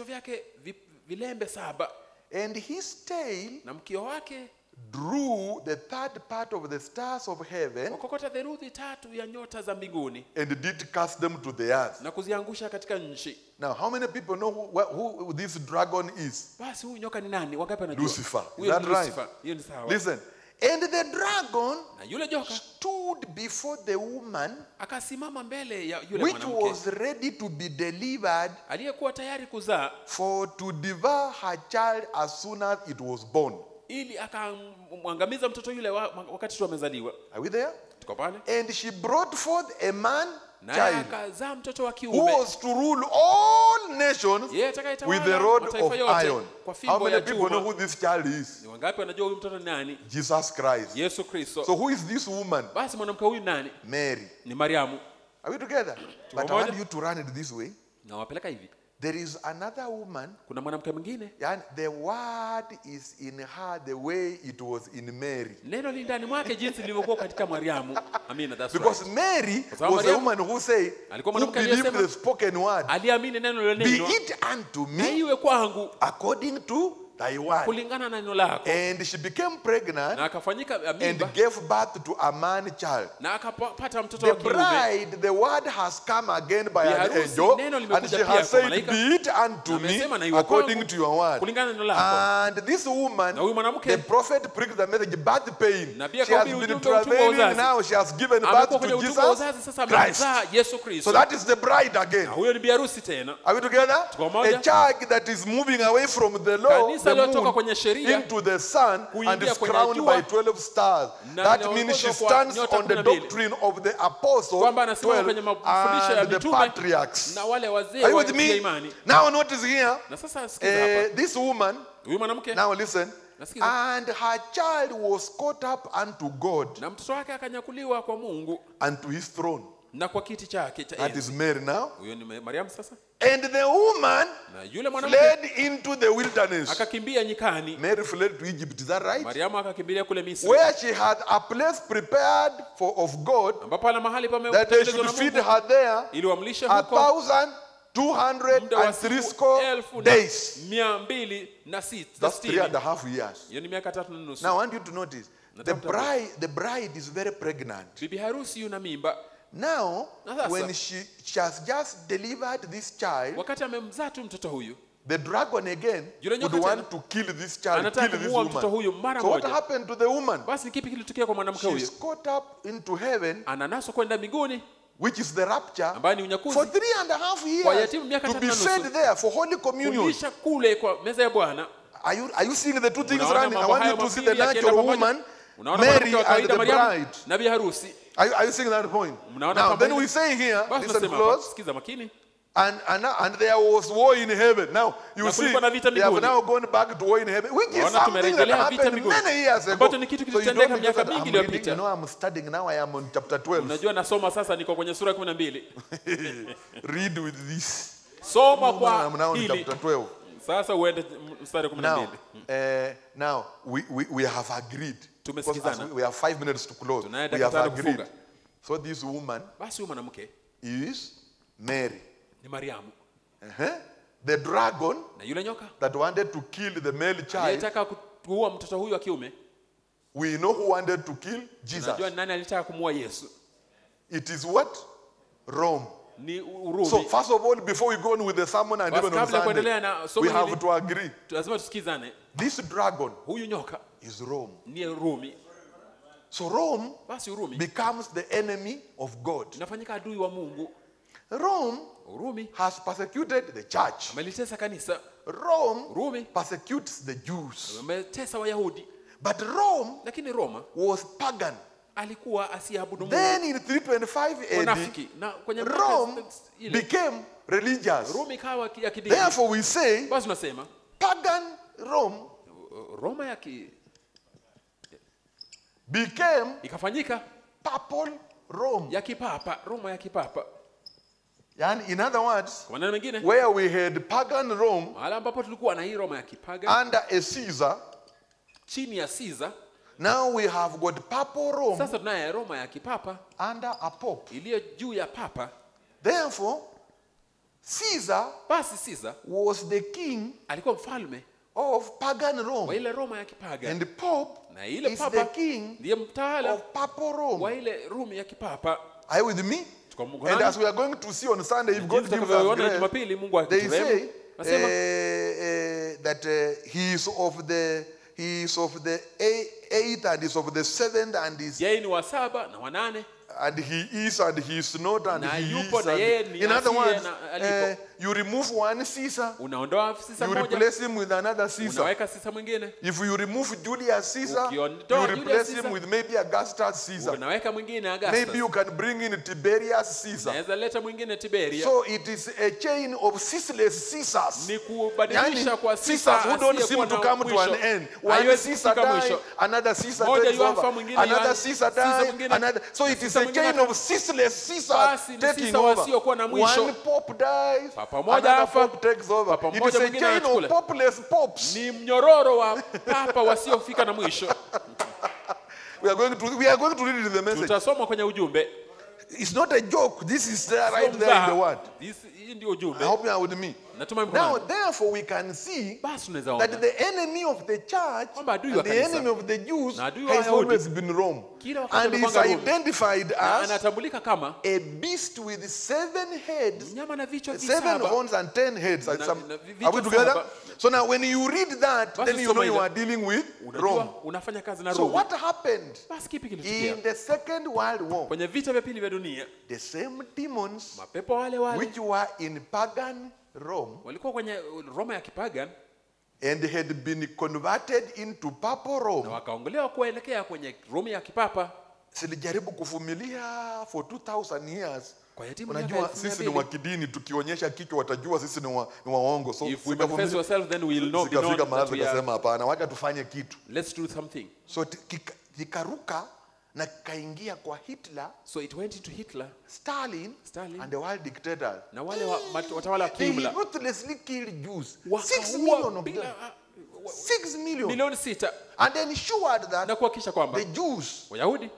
And his tail na mkio wake drew the third part of the stars of heaven wakokota theluthi tatu ya nyota za mbinguni and did cast them to the earth. na kuziangusha katika nchi. Now, how many people know who this dragon is? Basi huyu nyoka ni nani? Wangapi wanajua? Lucifer. Is Huyo that ni right? Lucifer. Hiyo ni sawa. Listen. And the dragon Na yule joka stood before the woman akasimama mbele ya yule which mwanamke was ready to be delivered aliyekuwa tayari kuzaa, for to devour her child as soon as it was born. ili akamwangamiza mtoto yule wakati tu amezaliwa. Are we there? Tuko pale. And she brought forth a man Naye child akazaa mtoto wa who kiume was to rule all nations yeye atakayetawala with the rod mataifa of yote iron. kwa How fimbo many ya people know who chuma. this child is? Ni wangapi wanajua huyu mtoto ni nani? Jesus Christ. Yesu Kristo. So who is this woman? Basi mwanamke huyu nani? Mary. Ni Mariamu. Are we together? But I want you to run it this way. Na wapeleka hivi. There is another woman, Kuna mwanamke mwingine. and the word is in her the way it was in Mary. Neno li ndani mwake jinsi lilivyokuwa katika Mariamu. Amina, that's Because right. Mary sababu was a woman who said, alikuwa who mwanamke believed aliyesema, the spoken word. aliamini neno la Be neno. it unto Na me iwe kwangu according to thy word. kulingana na neno lako. And she became pregnant Na akafanyika and mimba gave birth to a man child. na akapata mtoto The wa kiume. bride, the word has come again by Bi an harusi, angel, neno and limekuja she pia has kwa said, malaika. be it unto Na me amesema na iwe according kwangu to your word. kulingana na neno lako. And this woman, Na huyu mwanamke, the prophet preached the message, birth pain. na pia She has akahubiri been ujumbe wa utungu wa travailing, uzazi. now she has given birth Amekuwa to kwenye utungu wa uzazi, Jesus sasa Christ. amemzaa Yesu So Kristo. that is the bride again. Na huyo ni bi harusi tena. Are we together? Tuko pamoja? A child that is moving away from the law, Kanisa the lilotoka kwenye moon, sheria, into the sun, and kuingia is kwenye crowned jua, by 12 stars. na That inaongozwa means she kwa stands nyota on the 12. doctrine of the apostles, Kwamba anasimama kwenye 12, mafundisho ya and the mitume patriarchs. na wale wazee Are you wa with me? imani. Now notice here, Na sasa sikiza hapa. this woman, Huyu mwanamke now listen, nasikiza. and her child was caught up unto God Na mtoto wake akanyakuliwa kwa Mungu and to his throne. na kwa kiti chake cha That enzi. is Mary now. Huyo ni Mariamu sasa. And the woman Na yule mwanamke fled into the wilderness. akakimbia nyikani. Mary fled to Egypt, is that right? Mariamu akakimbilia kule Misri. Where she had a place prepared for of God, Ambapo ana mahali that they should feed her there ili wamlishe huko 1,260 days. 260. That's 3.5 years. Hiyo ni miaka 3 na nusu. Now I want you to notice, the bride is very pregnant. Bibi harusi yuna mimba. Now, Na sasa, when she has just delivered this child, wakati amemzaa tu mtoto huyu, the dragon again yule would nyoka want to kill this child, anataka kill this kumuua mtoto huyu woman. mara So what moja. happened to the woman? Basi kipi kilitokea kwa mwanamke huyu? She's caught up into heaven, Ananaswa kwenda mbinguni, which is the rapture, ambaye ni unyakuzi, for 3.5 kwa years yatima miaka to be 3 na fed nusu. there for Holy Communion. Kulisha kule kwa meza ya Bwana. Are you seeing the two things Unaona running? I mambo want hayo you to see the mawili yakienda natural pamoja. woman, Unaona Mary, mwanamke wa and kawaida the Mariamu bride. na bi harusi. Are you seeing that point? Mnaona Now, kwamba then we say here, basi listen tunasema hapa, close, sikiza makini. and there was war in heaven. Now, you Na see, kulikuwa na vita they have mbinguni. now gone back to war in heaven, which is Unaona something that tumerejelea vita happened mbinguni. many years ago. Ambacho ni kitu So you kilitendeka don't miaka because mingi I'm iliyopita. reading, you know, I'm studying now, I am on chapter 12. Unajua nasoma sasa, niko kwenye sura 12. Read with this. Soma I'm now kwa on hili. chapter 12. Sasa uende mstari 12. Now we have agreed. Because Tumesikizana. we have 5 minutes to close. Tunaye We have dakika agreed. kufunga. So this woman Basi huyu mwanamke is Mary. ni Mariamu. The dragon Na yule nyoka that wanted to kill the male child, alitaka kuua mtoto huyu wa kiume. we know who wanted to kill Jesus. Unajua nani alitaka kumuua Yesu? It is what? Rome. Ni Urumi. So first of all, before we go on with the sermon and Basi even on kabla ya kuendelea Sunday, na somo we have hili, to agree. lazima tusikizane. This dragon Huyu nyoka is Rome. ni Rumi. So Rome Basi Urumi becomes the enemy of God. inafanyika adui wa Mungu. Rome Urumi has persecuted the church. amelitesa kanisa. Rome Rumi persecutes the Jews. ametesa Wayahudi. But Rome Lakini Roma was pagan. alikuwa asiabudu Mungu. Then in 325 AD, Wanafiki. Na kwenye Rome ile became religious. Rumi ikawa ya kidini. Therefore we say Basi tunasema pagan Rome Roma ya ki became ikafanyika papal Rome. ya kipapa, Roma ya kipapa. And in other words, Kwa maneno mengine, where we had pagan Rome mahali ambapo tulikuwa na hii Roma ya kipaga under a Caesar, chini ya Caesar, now we have got papal Rome sasa tunaye Roma ya kipapa under a pope. iliyo juu ya papa. Therefore, Caesar Basi Caesar was the king alikuwa mfalme of pagan Rome. Wa ile Roma ya kipagan. And the Pope na ile is papa the king ndiye mtawala of Papal Rome. wa ile Rumi ya kipapa. Are you with me? And as we are going to see on Sunday, if God gives us grace, they say that he is of the 8th and is of the 7th and is yeye ni wa 7 na wa 8 and he is and he is not and na he yupo is na yeye and, ni in other words alipo. you remove one Caesar, unaondoa Caesar you moja, replace him with another Caesar. unaweka Caesar mwingine. If you remove Julius Caesar, Ukiondoa you Julius replace Caesar, him with maybe Augustus Caesar. unaweka mwingine Augustus. Maybe you can bring in Tiberius Caesar. Unaweza leta mwingine Tiberius. So it is a chain of ceaseless Caesars. Ni kubadilisha kwa Caesars who don't seem to come to an end. One Caesar died, another Caesar takes over, another Caesar died, another. So it is a chain of ceaseless Caesars taking over. One pope dies, another pope takes over. It is a chain of popeless popes. Ni mnyororo wa papa wasiofika na mwisho. We are going to read it in the message. Tutasoma kwenye ujumbe. It's not a joke. This is there right there in the word. Hii ndio ujumbe. I hope you are with me. Now, therefore, we can see that the enemy of the church and the enemy of the Jews has always been Rome. And is identified as a beast with 7 heads, 7 horns and 10 heads. Are we together? So now when you read that, then you know you are dealing with Rome. So what happened in the Second World War? The same demons which were in pagan Rome walikuwa kwenye Roma ya kipagan and had been converted into Papal Rome. Na wakaongolewa kuelekea kwenye Roma ya kipapa. Silijaribu kuvumilia for 2000 years. Unajua sisi ni wa kidini, tukionyesha kichwa watajua sisi ni waongo. So if we manifest ourselves then we will not be known that we are. Kasema hapana, wacha tufanye kitu. Let's do something. So kikaruka na kaingia kwa Hitler. So it went into Hitler, Stalin and the world dictators. Na wale watawala kiimla. They ruthlessly killed Jews. 6 million of them. 6 million. Milioni 6. And then ensured that na kuhakikisha kwamba the Jews Wayahudi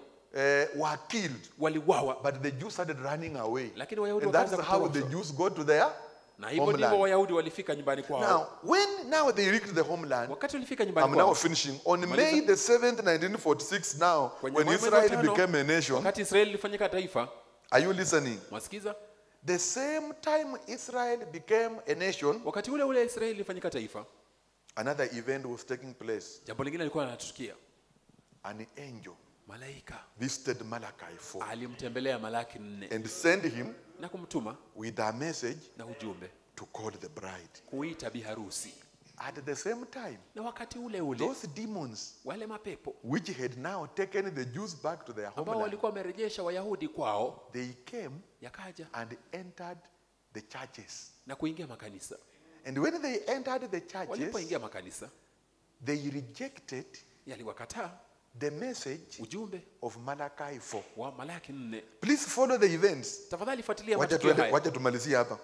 were killed. Waliwawa. But the Jews started running away. Lakini Wayahudi and that's how the Jews got to their na hivyo ndivyo Wayahudi walifika nyumbani kwao. Now they reached the homeland. Wakati walifika nyumbani kwao. I'm now finishing. On May the 7th, 1946 now, when Israel became a nation. Wakati Israeli ilifanyika taifa. Are you listening? Mwasikiza? The same time Israel became a nation. Wakati ule Israeli ilifanyika taifa. Another event was taking place. Jambo lingine lilikuwa linatukia. An angel malaika visited Malachi 4. Alimtembelea Malaki 4. And sent him na kumtuma with a message na ujumbe to call the bride. Kuita biharusi. At the same time, na wakati ule those demons wale mapepo which had now taken the Jews back to their homeland, ambao walikuwa wamerejesha Wayahudi kwao, they came yakaja and entered the churches na kuingia makanisa. And when they entered the churches, walipoingia makanisa, they rejected yaliwakataa the message ujumbe of Malachi 4. wa Malaki 4. Please follow the events. Tafadhali fuatilia matukio haya. Wacha tumalizie hapa.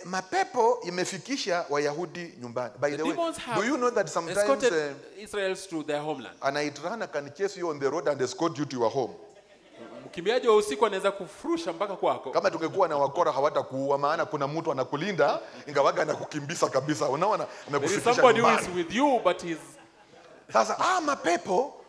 Mapepo imefikisha Wayahudi nyumbani. By the way, do you know that sometimes Israelites to their homeland? An night runner can chase you on the road and escort you to your home. Mkimbiaji wa usiku anaweza kufurusha mpaka kwako. Kama tungekuwa na wakora hawatakuua, maana kuna mtu anakulinda ingawaga anakukimbiza kabisa. Unaona amekufikisha nyumbani. Somebody who is with you but he's sasa mapepo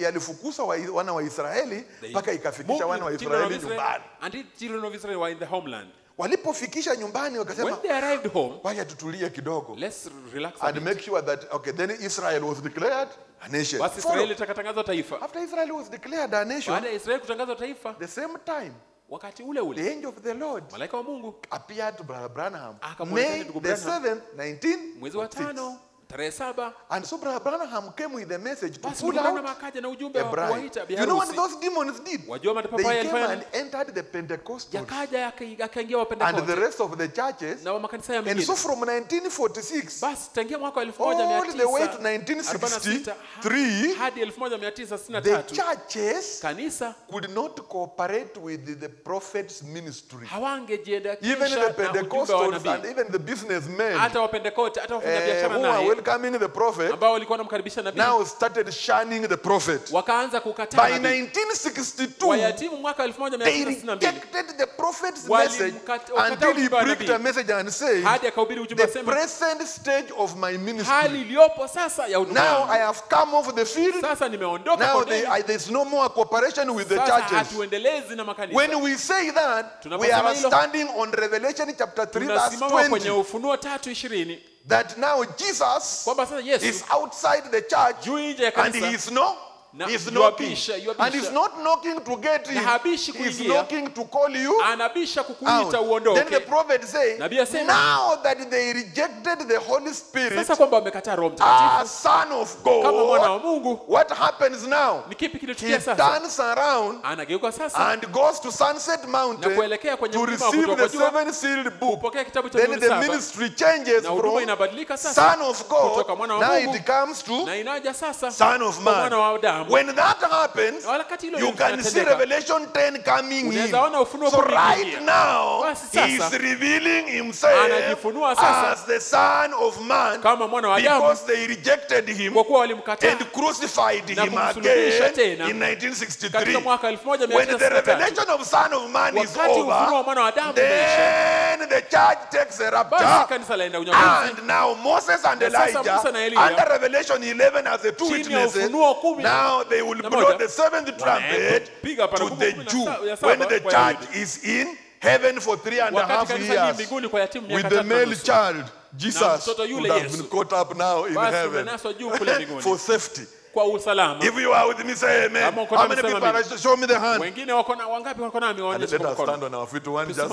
yalifukuza wana wa Israeli mpaka ikafikisha wana wa Israeli nyumbani. And the children of Israel were in the homeland. Walipofikisha nyumbani wakasema, when they arrived home, wacha tutulie kidogo. Let's relax and make sure that then Israel was declared a nation. Basi Israeli itakatangazwa taifa. After Israel was declared a nation, baada ya Israeli kutangazwa taifa, the same time, wakati ule the angel of the Lord, malaika wa Mungu, appeared to Brother Branham. May the 7th, 1946. Mwezi wa 5 tarehe 7. And so Brother Branham came with a message to pull out a bride. You know what those demons did? They came and entered the Pentecostals and the rest of the churches. And so from 1946 all the way to 1963, the churches could not cooperate with the prophet's ministry. Even the Pentecostals and even the businessmen who are well welcoming the prophet now started shunning the prophet. By 1962, they rejected the prophet's message until he preached a message and said, the present stage of my ministry. Now I have come off the field. Now there's no more cooperation with the churches. When we say that, we are standing on Revelation chapter 3 verse 20. That now Jesus is outside the church and he is he's knocking. And he's not knocking to get in. He's knocking to call you out. Then the prophet says, now that they rejected the Holy Spirit, Son of God, what happens now? He turns around and goes to Sunset Mountain to receive the 7-sealed book. Then the ministry changes from Son of God, now it comes to Son of Man. When that happens, you can see Revelation 10 coming in. So right now, he is revealing himself as the Son of Man because they rejected him and crucified him again in 1963. When the revelation of Son of Man is over, then the church takes a rapture. And now Moses and Elijah, under Revelation 11 as the two witnesses, now they will blow the 7th trumpet to the Jew when the church is in heaven for 3.5 years with the male child. Jesus would have been caught up now in heaven for safety. If you are with me, say amen. How many people are? Show me the hand. And let us stand on our feet one just to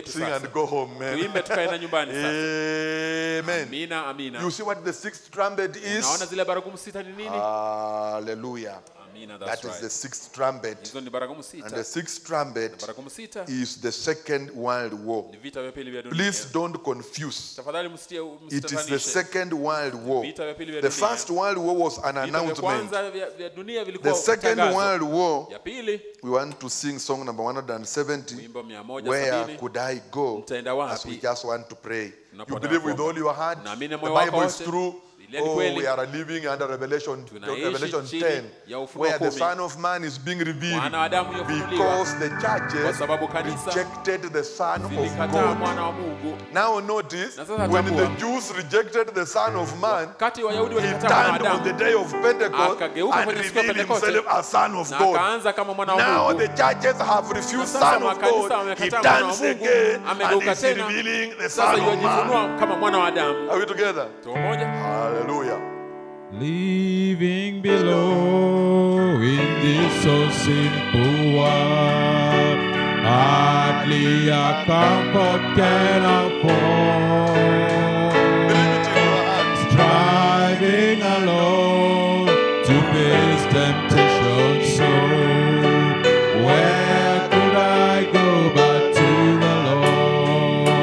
sing and go home, man. Amen. You see what the 6th trumpet is? Hallelujah. That is the 6th trumpet. And the 6th trumpet is the Second World War. Please don't confuse. It is the Second World War. The First World War was an announcement. The Second World War, we want to sing song number 170, Where Could I Go? As we just want to pray. You believe with all your heart, the Bible is true. Oh, we are living under Revelation 10, where the Son of Man is being revealed because the churches rejected the Son of God. Now notice, when the Jews rejected the Son of Man, he turned on the day of Pentecost and revealed himself as Son of God. Now the churches have refused Son of God. He turns again and is revealing the Son of Man. Are we together? Hallelujah. Living below in this so simple world, hardly a comfort can afford. Striving alone to face temptation, so where could I go but to the Lord?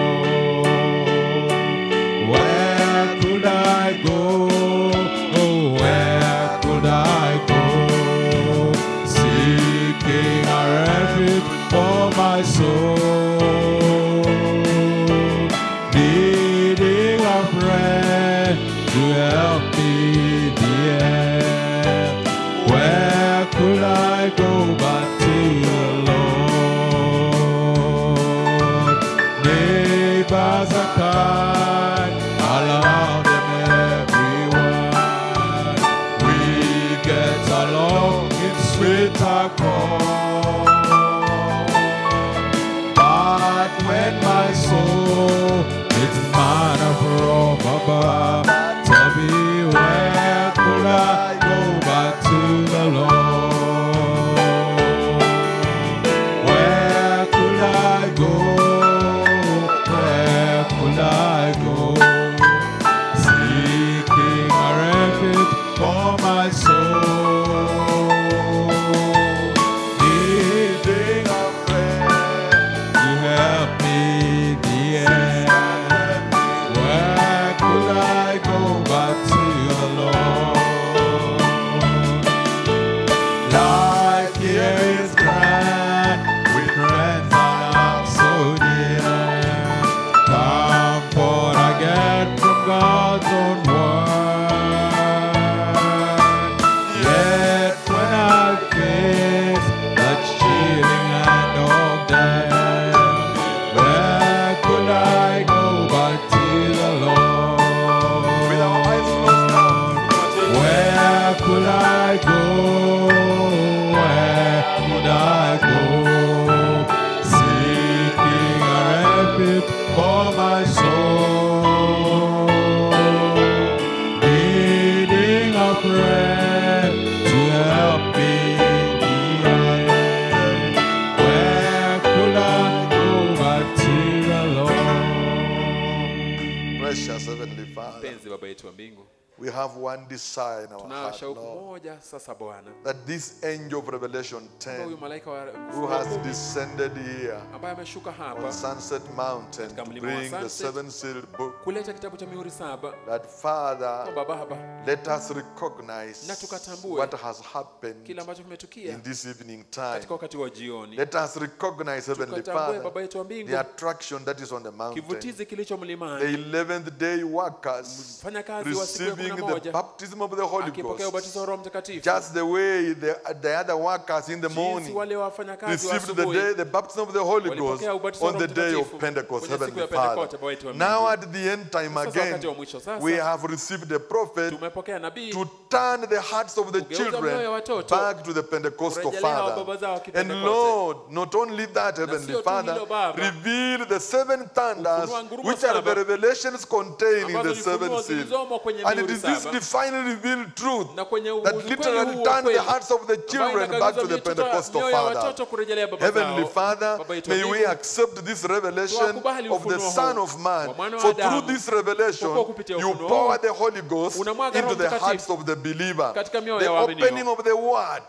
Where could I go? For my soul, needing a friend to help me in the end. Where could I go but to the Lord? Neighbors are kind, I love them everyone. We get along in sweet accord. When my soul is manna from above, tell me where could I go back to the Lord? breath to help me in the end. Where could I go but to the Lord? Precious Heavenly Father, we have one desire in our heart, Lord, that this angel of Revelation 10, who has descended here on Sunset Mountain to bring the seven-sealed book, that Father, let us recognize what has happened in this evening time. Let us recognize, Heavenly Father, the attraction that is on the mountain, the 11th day workers receiving the baptism of the Holy Ghost, just the way the other workers in the morning received the baptism of the Holy Ghost on the day of Pentecost, Heavenly Father. Now at the end time again, we have received a prophet to turn the hearts of the children back to the Pentecostal Father. And Lord, not only that, Heavenly Father, reveal the seven thunders which are the revelations contained in the seven seals. And it is this divinely revealed truth that literally turns the hearts of the children back to the Pentecostal Father. Heavenly Father, may we accept this revelation of the Son of Man. For through this revelation, you pour the Holy Ghost into the hearts of the believer. The opening of the Word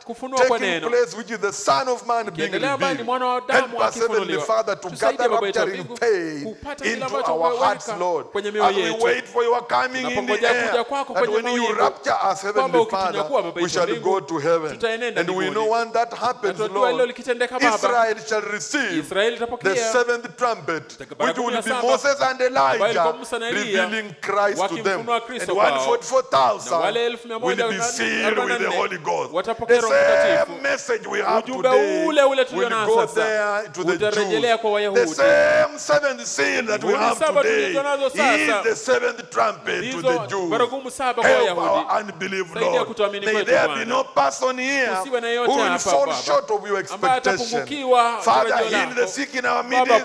taking place, which is the Son of Man being revealed. Help us, Heavenly Father, to gather rapturing faith into our hearts, Lord, as we wait for your coming in the air, that when you rapture us, Heavenly Father, we shall go to heaven. And we know when that happens, Lord, Israel shall receive the seventh trumpet, which will be Moses and Elijah revealing Christ to them. And 144,000 will be sealed with the Holy Ghost. The same message we have today will go there to the Jews. The same seventh seal that we have today is the seventh trumpet to the Jews. Help our unbelief, Lord. May there be no person here who will fall short of your expectation. Father, heal the sick in our midst and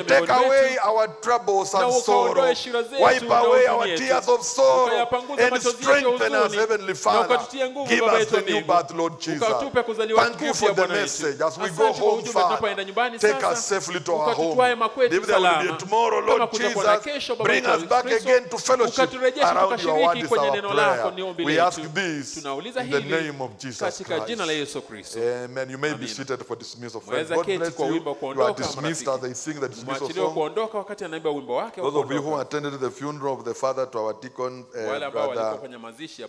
take away our troubles and sorrow. Wipe away our tears of sorrow and strengthen us, Heavenly Father. Give us the new birth, Lord Jesus. Thank you for the message. As we go home, Father, take us safely to our home. If there will be a tomorrow, Lord Jesus, bring us back again to fellowship around your word is our prayer. We ask this in the name of Jesus Christ. Amen. You may be seated for dismissal. Friends, God bless you. You are dismissed as they sing the dismissal song. Those of you who attended the funeral of the father to our deacon, Brother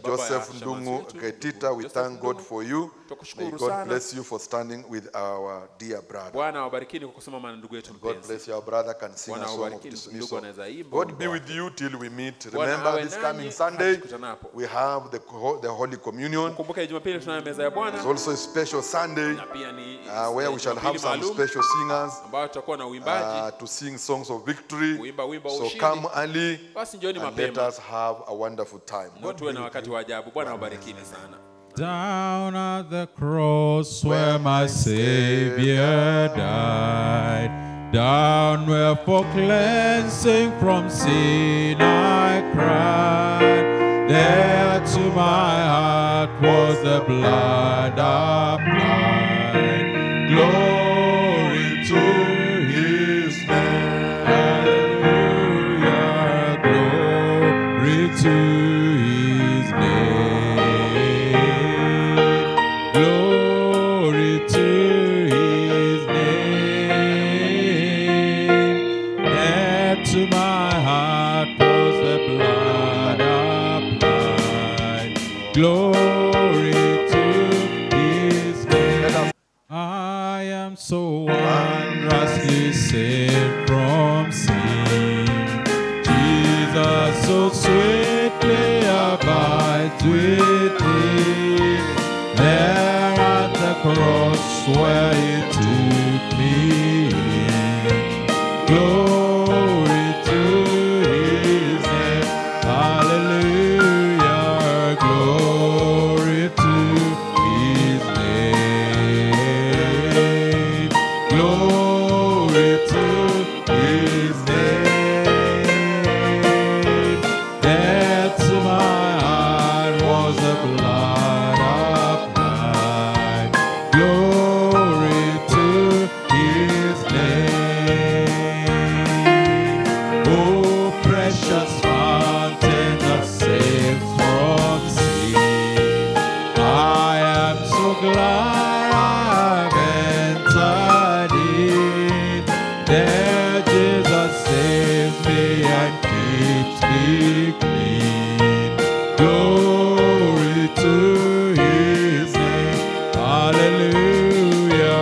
Joseph Ndungu Ketita, we thank God for you. May God bless you for standing with our dear brother. God bless you. Our brother can sing a song of dismissal. God be with you till we meet. Remember, this coming Sunday, we have the Holy Communion. It's also a special Sunday where we shall have some special singers to sing songs of victory. So come early and let us have a wonderful time. God be with you. Down at the cross where my Savior died, down where for cleansing from sin I cried, there to my heart was the blood applied. Glory to His name, hallelujah, glory to His name, glory to His name. There to my heart was the blood applied. Glory to His name. I am so wondrously saved from sin. Jesus so sweetly abides with me. There at the cross where He took me in. Glory to His name. Hallelujah. Glory to His name. Glory to His name. There to my heart was was the blood applied. Glory to his name. Oh, precious fountain that saves from sin. I am so glad I've entered in. There Jesus saves me and keeps me clean. Glory to his name. Hallelujah.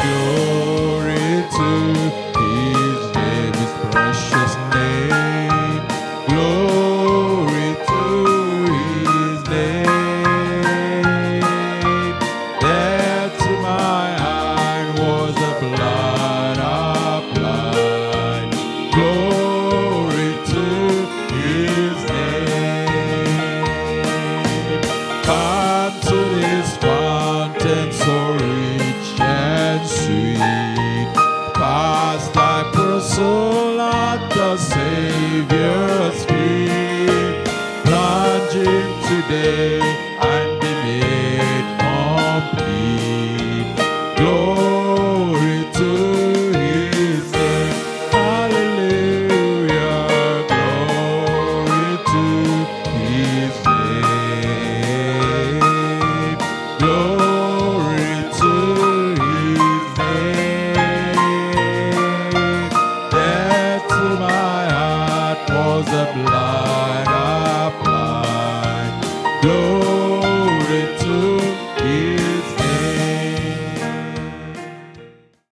Glory to his name, his precious name. Glory to his name. There to my hand was the blood applied. Glory to his name. Come to this fountain so rich and sweet. Cast thy poor soul at the Savior's feet. Plunge in today and be made complete. Glory to his name. Hallelujah. Glory to his name. Glory to his name. There to my heart was the blood applied. Glory